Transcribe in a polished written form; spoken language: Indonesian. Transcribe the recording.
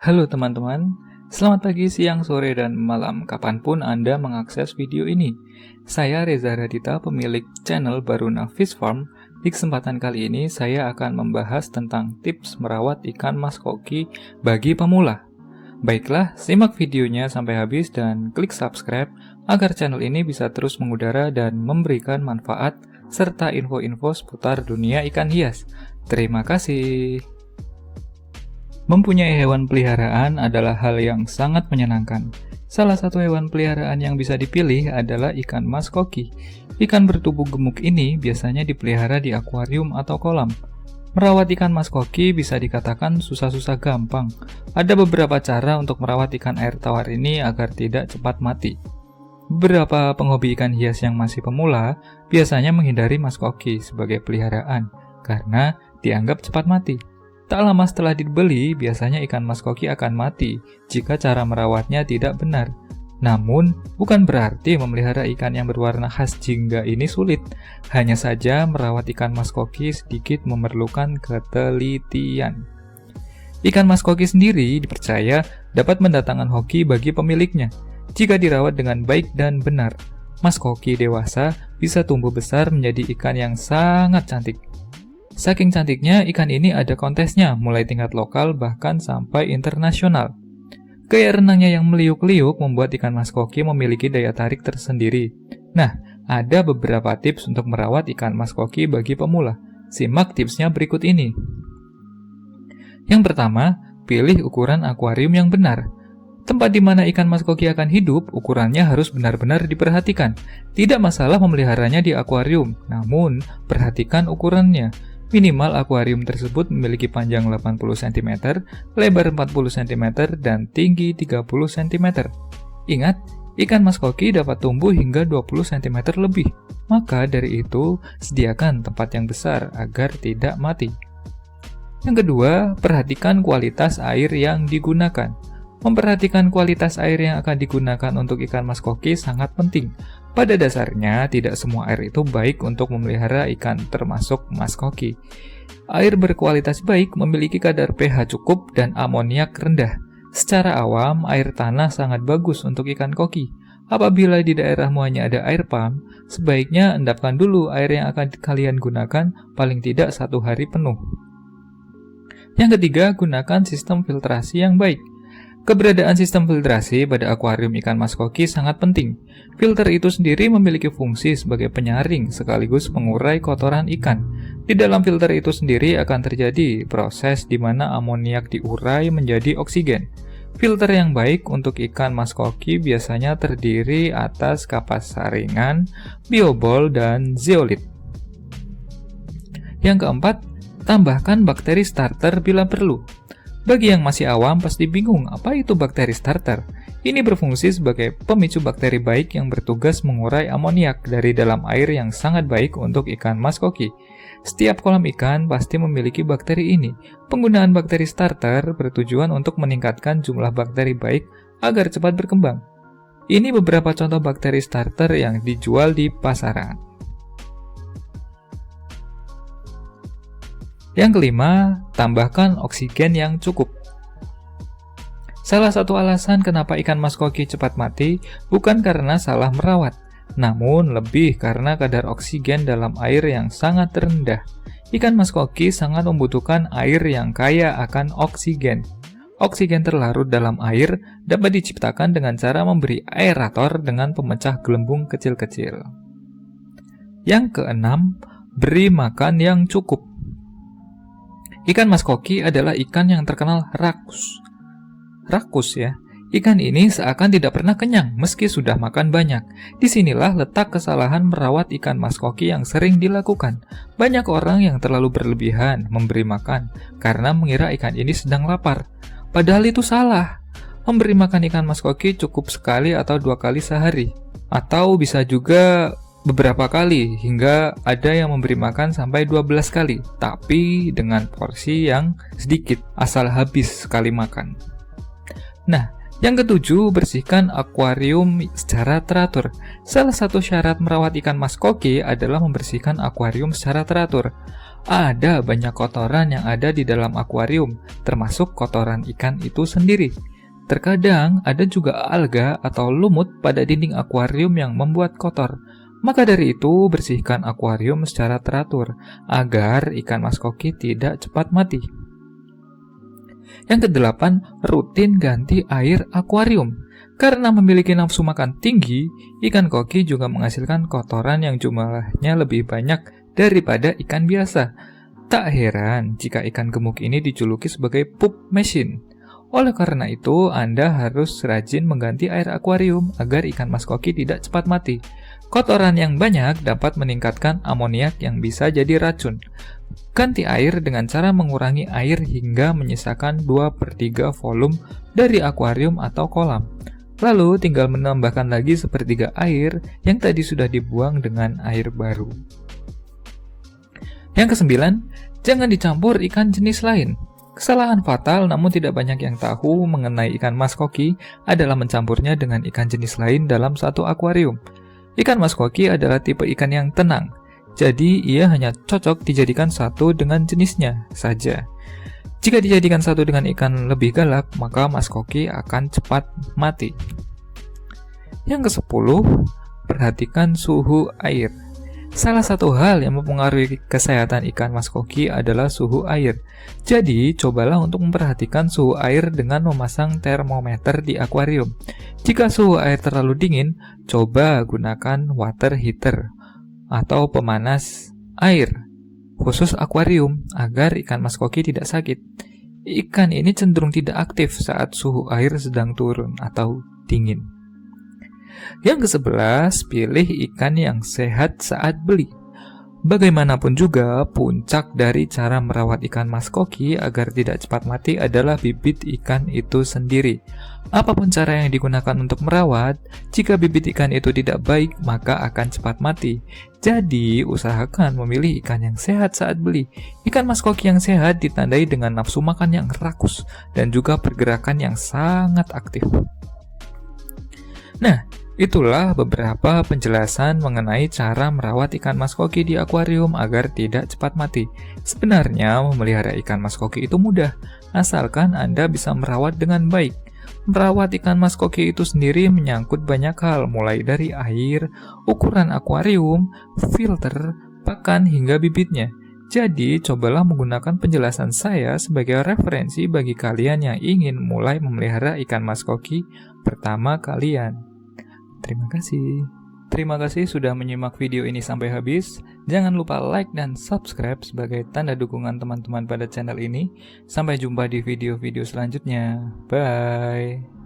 Halo teman-teman, selamat pagi, siang, sore, dan malam kapanpun Anda mengakses video ini. Saya Reza Radita, pemilik channel Baruna Fish Farm. Di kesempatan kali ini saya akan membahas tentang tips merawat ikan mas koki bagi pemula. Baiklah, simak videonya sampai habis dan klik subscribe agar channel ini bisa terus mengudara dan memberikan manfaat serta info-info seputar dunia ikan hias. Terima kasih. Mempunyai hewan peliharaan adalah hal yang sangat menyenangkan. Salah satu hewan peliharaan yang bisa dipilih adalah ikan mas koki. Ikan bertubuh gemuk ini biasanya dipelihara di akuarium atau kolam. Merawat ikan mas koki bisa dikatakan susah-susah gampang. Ada beberapa cara untuk merawat ikan air tawar ini agar tidak cepat mati. Beberapa penghobi ikan hias yang masih pemula biasanya menghindari mas koki sebagai peliharaan karena dianggap cepat mati. Tak lama setelah dibeli, biasanya ikan mas koki akan mati jika cara merawatnya tidak benar. Namun, bukan berarti memelihara ikan yang berwarna khas jingga ini sulit. Hanya saja merawat ikan mas koki sedikit memerlukan ketelitian. Ikan mas koki sendiri dipercaya dapat mendatangkan hoki bagi pemiliknya. Jika dirawat dengan baik dan benar, mas koki dewasa bisa tumbuh besar menjadi ikan yang sangat cantik. Saking cantiknya, ikan ini ada kontesnya, mulai tingkat lokal bahkan sampai internasional. Gaya renangnya yang meliuk-liuk membuat ikan mas koki memiliki daya tarik tersendiri. Nah, ada beberapa tips untuk merawat ikan mas koki bagi pemula. Simak tipsnya berikut ini. Yang pertama, pilih ukuran akuarium yang benar. Tempat di mana ikan mas koki akan hidup, ukurannya harus benar-benar diperhatikan. Tidak masalah memeliharanya di akuarium, namun perhatikan ukurannya. Minimal akuarium tersebut memiliki panjang 80 cm, lebar 40 cm, dan tinggi 30 cm. Ingat, ikan mas koki dapat tumbuh hingga 20 cm lebih. Maka dari itu, sediakan tempat yang besar agar tidak mati. Yang kedua, perhatikan kualitas air yang digunakan. Memperhatikan kualitas air yang akan digunakan untuk ikan mas koki sangat penting. Pada dasarnya, tidak semua air itu baik untuk memelihara ikan termasuk mas koki. Air berkualitas baik memiliki kadar pH cukup dan amoniak rendah. Secara awam, air tanah sangat bagus untuk ikan koki. Apabila di daerahmu hanya ada air pump, sebaiknya endapkan dulu air yang akan kalian gunakan paling tidak 1 hari penuh. Yang ketiga, gunakan sistem filtrasi yang baik. Keberadaan sistem filtrasi pada akuarium ikan mas koki sangat penting. Filter itu sendiri memiliki fungsi sebagai penyaring sekaligus mengurai kotoran ikan. Di dalam filter itu sendiri akan terjadi proses di mana amoniak diurai menjadi oksigen. Filter yang baik untuk ikan mas koki biasanya terdiri atas kapas saringan, biobol, dan zeolit. Yang keempat, tambahkan bakteri starter bila perlu. Bagi yang masih awam pasti bingung apa itu bakteri starter. Ini berfungsi sebagai pemicu bakteri baik yang bertugas mengurai amoniak dari dalam air yang sangat baik untuk ikan mas koki. Setiap kolam ikan pasti memiliki bakteri ini. Penggunaan bakteri starter bertujuan untuk meningkatkan jumlah bakteri baik agar cepat berkembang. Ini beberapa contoh bakteri starter yang dijual di pasaran. Yang kelima, tambahkan oksigen yang cukup. Salah satu alasan kenapa ikan mas koki cepat mati bukan karena salah merawat, namun lebih karena kadar oksigen dalam air yang sangat rendah. Ikan mas koki sangat membutuhkan air yang kaya akan oksigen. Oksigen terlarut dalam air dapat diciptakan dengan cara memberi aerator dengan pemecah gelembung kecil-kecil. Yang keenam, beri makan yang cukup. Ikan mas koki adalah ikan yang terkenal rakus. Rakus ya. Ikan ini seakan tidak pernah kenyang meski sudah makan banyak. Disinilah letak kesalahan merawat ikan mas koki yang sering dilakukan. Banyak orang yang terlalu berlebihan memberi makan karena mengira ikan ini sedang lapar. Padahal itu salah. Memberi makan ikan mas koki cukup sekali atau 2 kali sehari. Atau bisa juga beberapa kali, hingga ada yang memberi makan sampai 12 kali, tapi dengan porsi yang sedikit, asal habis sekali makan. Nah, yang ketujuh, bersihkan akuarium secara teratur. Salah satu syarat merawat ikan mas koki adalah membersihkan akuarium secara teratur. Ada banyak kotoran yang ada di dalam akuarium, termasuk kotoran ikan itu sendiri. Terkadang ada juga alga atau lumut pada dinding akuarium yang membuat kotor. Maka dari itu, bersihkan akuarium secara teratur agar ikan mas koki tidak cepat mati. Yang kedelapan, rutin ganti air akuarium. Karena memiliki nafsu makan tinggi, ikan koki juga menghasilkan kotoran yang jumlahnya lebih banyak daripada ikan biasa. Tak heran jika ikan gemuk ini dijuluki sebagai poop machine. Oleh karena itu, Anda harus rajin mengganti air akuarium agar ikan mas koki tidak cepat mati. Kotoran yang banyak dapat meningkatkan amoniak yang bisa jadi racun. Ganti air dengan cara mengurangi air hingga menyisakan 2/3 volume dari akuarium atau kolam. Lalu tinggal menambahkan lagi 1/3 air yang tadi sudah dibuang dengan air baru. Yang kesembilan, jangan dicampur ikan jenis lain. Kesalahan fatal namun tidak banyak yang tahu mengenai ikan mas koki adalah mencampurnya dengan ikan jenis lain dalam satu akuarium. Ikan mas koki adalah tipe ikan yang tenang, jadi ia hanya cocok dijadikan satu dengan jenisnya saja. Jika dijadikan satu dengan ikan lebih galak, maka mas koki akan cepat mati. Yang ke-10, perhatikan suhu air. Salah satu hal yang mempengaruhi kesehatan ikan mas koki adalah suhu air. Jadi, cobalah untuk memperhatikan suhu air dengan memasang termometer di akuarium. Jika suhu air terlalu dingin, coba gunakan water heater atau pemanas air khusus akuarium agar ikan mas koki tidak sakit. Ikan ini cenderung tidak aktif saat suhu air sedang turun atau dingin. Yang ke-11, pilih ikan yang sehat saat beli. Bagaimanapun juga, puncak dari cara merawat ikan mas koki agar tidak cepat mati adalah bibit ikan itu sendiri. Apapun cara yang digunakan untuk merawat, jika bibit ikan itu tidak baik, maka akan cepat mati. Jadi, usahakan memilih ikan yang sehat saat beli. Ikan mas koki yang sehat ditandai dengan nafsu makan yang rakus dan juga pergerakan yang sangat aktif. Nah, itulah beberapa penjelasan mengenai cara merawat ikan mas koki di akuarium agar tidak cepat mati. Sebenarnya, memelihara ikan mas koki itu mudah, asalkan Anda bisa merawat dengan baik. Merawat ikan mas koki itu sendiri menyangkut banyak hal, mulai dari air, ukuran akuarium, filter, pakan, hingga bibitnya. Jadi, cobalah menggunakan penjelasan saya sebagai referensi bagi kalian yang ingin mulai memelihara ikan mas koki pertama kalian. Terima kasih. Terima kasih sudah menyimak video ini sampai habis. Jangan lupa like dan subscribe sebagai tanda dukungan teman-teman pada channel ini. Sampai jumpa di video-video selanjutnya. Bye.